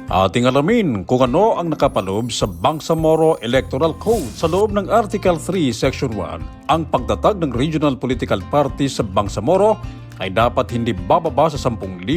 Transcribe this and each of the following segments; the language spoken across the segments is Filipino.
Ating alamin kung ano ang nakapaloob sa Bangsamoro Electoral Code. Sa loob ng Article 3, Section 1, ang pagtatag ng regional political party sa Bangsamoro ay dapat hindi bababa sa 10,000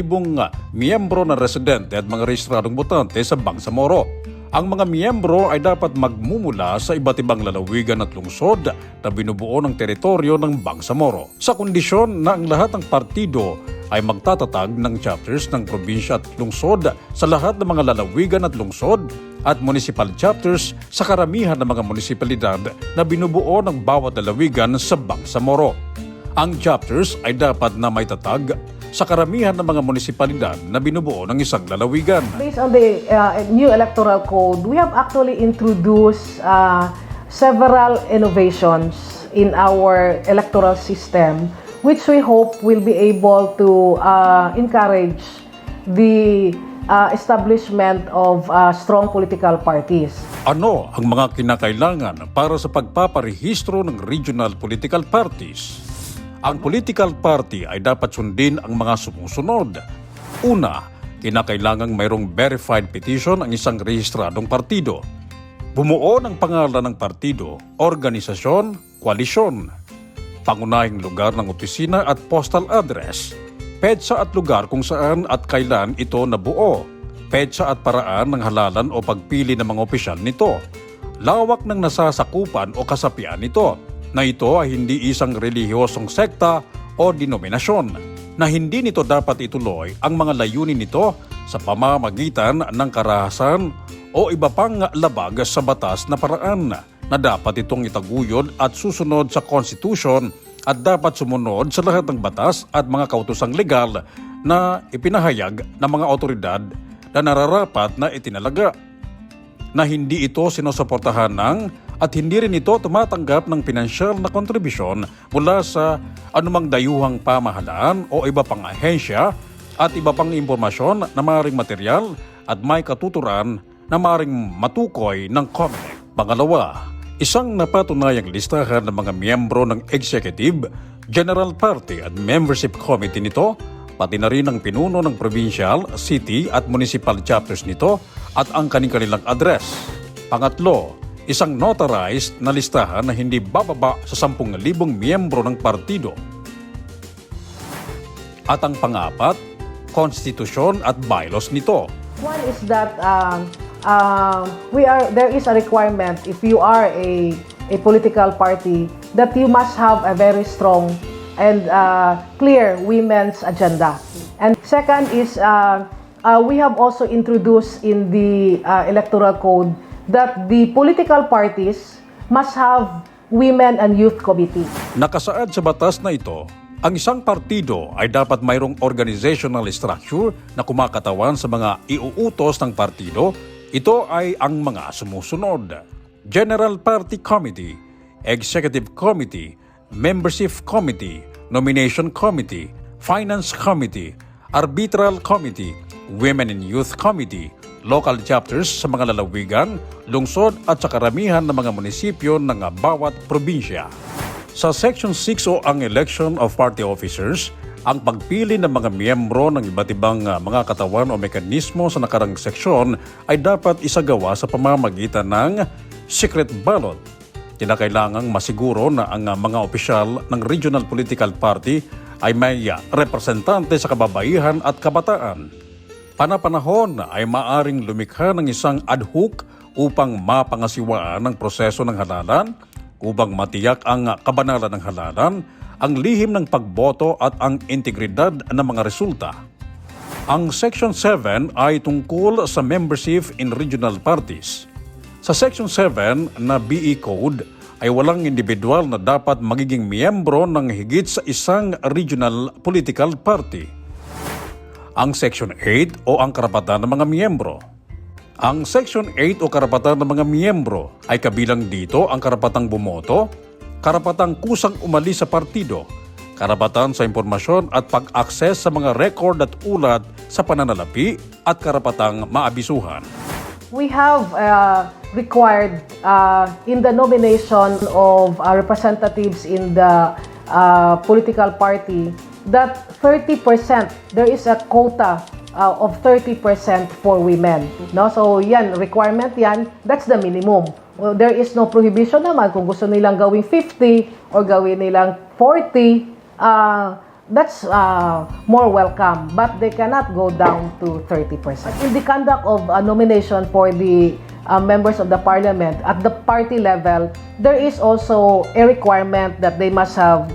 miyembro na residente at mga rehistradong botante sa Bangsamoro. Ang mga miyembro ay dapat magmumula sa iba't ibang lalawigan at lungsod na binubuo ng teritoryo ng Bangsamoro. Sa kondisyon na ang lahat ng partido ay magtatatag ng chapters ng probinsya at lungsod sa lahat ng mga lalawigan at lungsod at municipal chapters sa karamihan ng mga munisipalidad na binubuo ng bawat lalawigan sa Bangsamoro. Ang chapters ay dapat na may tatag sa karamihan ng mga munisipalidad na binubuo ng isang lalawigan. Based on the new electoral code, we have actually introduced several innovations in our electoral system, which we hope will be able to encourage the establishment of strong political parties. Ano ang mga kinakailangan para sa pagpaparehistro ng regional political parties? Ang political party ay dapat sundin ang mga sumusunod. Una, kinakailangang mayroong verified petition ang isang rehistradong partido. Bumuo ng pangalan ng partido, organisasyon, koalisyon. Pangunahing lugar ng opisina at postal address. Petsa at lugar kung saan at kailan ito nabuo. Petsa at paraan ng halalan o pagpili ng mga opisyal nito. Lawak ng nasasakupan o kasapian nito, na ito ay hindi isang relihiyosong sekta o denominasyon, na hindi nito dapat ituloy ang mga layunin nito sa pamamagitan ng karahasan o iba pang labag sa batas na paraan, na dapat itong itaguyod at susunod sa konstitusyon at dapat sumunod sa lahat ng batas at mga kautosang legal na ipinahayag ng mga otoridad na nararapat na itinalaga, na hindi ito sinusuportahan ng at hindi rin ito tumatanggap ng pinansyal na kontribusyon mula sa anumang dayuhang pamahalaan o iba pang ahensya at iba pang impormasyon na maaaring material at may katuturan na maaaring matukoy ng COMELEC. Pangalawa, isang napatunayang listahan ng mga miyembro ng Executive, General Party at Membership Committee nito, pati na rin ang pinuno ng provincial, city at municipal chapters nito at ang kanilang address. Pangatlo, isang notarized na listahan na hindi bababa sa 10,000 miyembro ng partido. At ang pangapat, konstitusyon at bylaws nito. One is that there is a requirement if you are a political party that you must have a very strong and clear women's agenda. And second is we have also introduced in the electoral code that the political parties must have women and youth committee. Nakasaad sa batas na ito, ang isang partido ay dapat mayroong organizational structure na kumakatawan sa mga iuutos ng partido. Ito ay ang mga sumusunod: General Party Committee, Executive Committee, Membership Committee, Nomination Committee, Finance Committee, Arbitral Committee, Women and Youth Committee, local chapters sa mga lalawigan, lungsod at sa karamihan ng mga munisipyo ng bawat probinsya. Sa Section 6 o ang Election of Party Officers, ang pagpili ng mga miyembro ng iba't ibang mga katawan o mekanismo sa nakarang seksyon ay dapat isagawa sa pamamagitan ng secret ballot. Kinakailangang masiguro na ang mga opisyal ng regional political party ay may representante sa kababaihan at kabataan. Panapanahon ay maaring lumikha ng isang ad hoc upang mapangasiwaan ang proseso ng halalan, upang matiyak ang kabanalan ng halalan, ang lihim ng pagboto at ang integridad ng mga resulta. Ang Section 7 ay tungkol sa membership in regional parties. Sa Section 7 na BE Code ay walang individual na dapat magiging miyembro ng higit sa isang regional political party. Ang Section 8 o ang karapatan ng mga miyembro. Ang Section 8 o karapatan ng mga miyembro ay kabilang dito ang karapatang bumoto, karapatang kusang umalis sa partido, karapatan sa impormasyon at pag-akses sa mga record at ulat sa pananalapi at karapatang maabisuhan. We have required in the nomination of representatives in the political party that 30%, there is a quota of 30% for women. No? So yan, requirement yan, that's the minimum. Well, there is no prohibition naman kung gusto nilang gawing 50 or gawin nilang 40, that's more welcome. But they cannot go down to 30%. In the conduct of nomination for the members of the parliament at the party level, there is also a requirement that they must have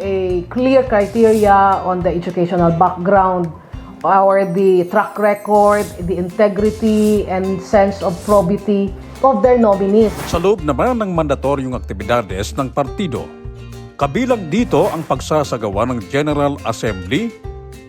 a clear criteria on the educational background or the track record, the integrity and sense of probity of their nominees. Sa loob naman ng mandatoryong aktibidades ng partido, kabilang dito ang pagsasagawa ng General Assembly,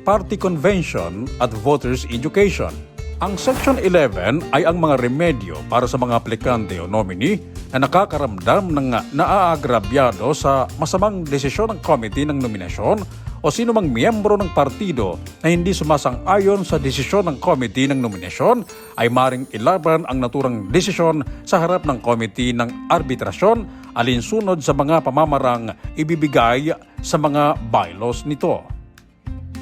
Party Convention at Voters Education. Ang Section 11 ay ang mga remedyo para sa mga aplikante o nominee na nakakaramdam ng naaagrabyado sa masamang desisyon ng Committee ng Nominasyon o sino mang miyembro ng partido na hindi sumasang-ayon sa desisyon ng Committee ng Nominasyon ay maring ilaban ang naturang desisyon sa harap ng Committee ng Arbitrasyon alinsunod sa mga pamamarang ibibigay sa mga bylaws nito.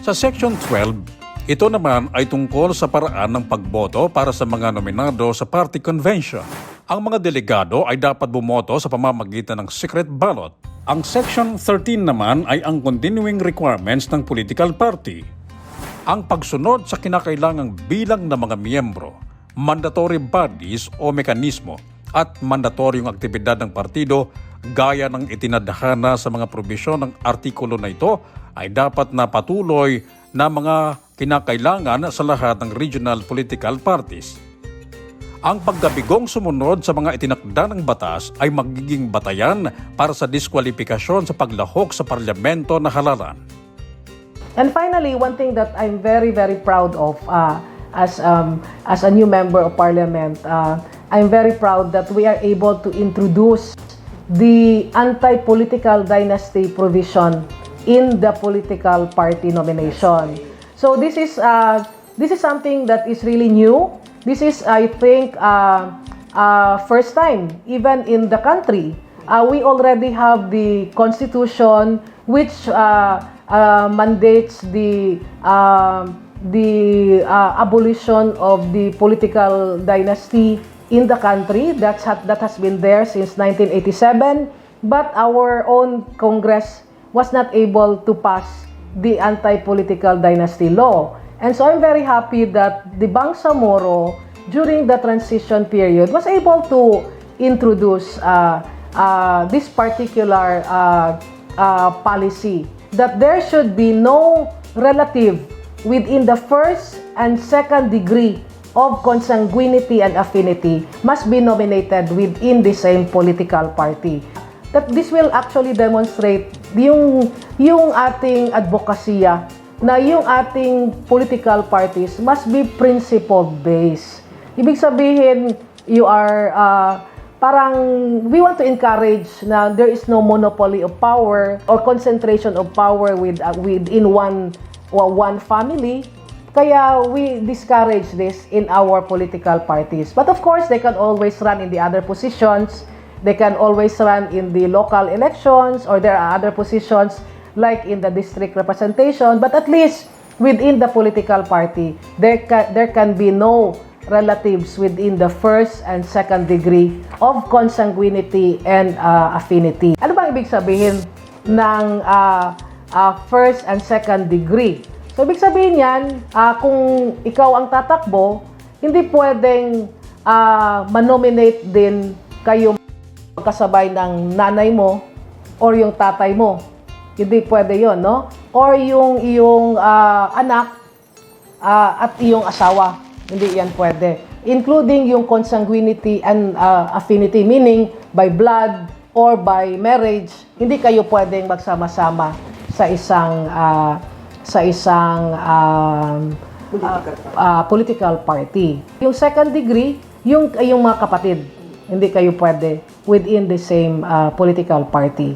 Sa Section 12, ito naman ay tungkol sa paraan ng pagboto para sa mga nominado sa Party Convention. Ang mga delegado ay dapat bumoto sa pamamagitan ng secret ballot. Ang Section 13 naman ay ang continuing requirements ng political party. Ang pagsunod sa kinakailangang bilang ng mga miyembro, mandatory bodies o mekanismo at mandatoryong aktibidad ng partido gaya ng itinadhana sa mga probisyon ng artikulo na ito ay dapat na patuloy na mga kinakailangan sa lahat ng regional political parties. Ang pagkabigong sumunod sa mga itinakda ng batas ay magiging batayan para sa diskwalifikasyon sa paglahok sa parlamento na halalan. And finally, one thing that I'm very, very proud of as a new member of parliament, I'm very proud that we are able to introduce the anti-political dynasty provision in the political party nomination. So this is something that is really new. This is, I think, first time even in the country. We already have the constitution which mandates the abolition of the political dynasty in the country. That has been there since 1987, but our own Congress was not able to pass the anti-political dynasty law. And so I'm very happy that the Bangsamoro, during the transition period, was able to introduce this particular policy, that there should be no relative within the first and second degree of consanguinity and affinity must be nominated within the same political party. That this will actually demonstrate yung ating advokasya na yung ating political parties must be principle-based. Ibig sabihin, you are parang we want to encourage na there is no monopoly of power or concentration of power within one family. Kaya we discourage this in our political parties. But of course, they can always run in the other positions. They can always run in the local elections, or there are other positions like in the district representation. But at least within the political party, there can be no relatives within the first and second degree of consanguinity and affinity. Ano bang ibig sabihin ng first and second degree? So, ibig sabihin yan, kung ikaw ang tatakbo, hindi pwedeng manominate din kayo kasabay ng nanay mo or yung tatay mo. Hindi pwede yon, no? Or yung iyong anak at iyong asawa. Hindi yan pwede. Including yung consanguinity and affinity, meaning by blood or by marriage, hindi kayo pwedeng magsama-sama sa isang political party. Yung second degree, yung mga kapatid, hindi kayo pwede within the same political party.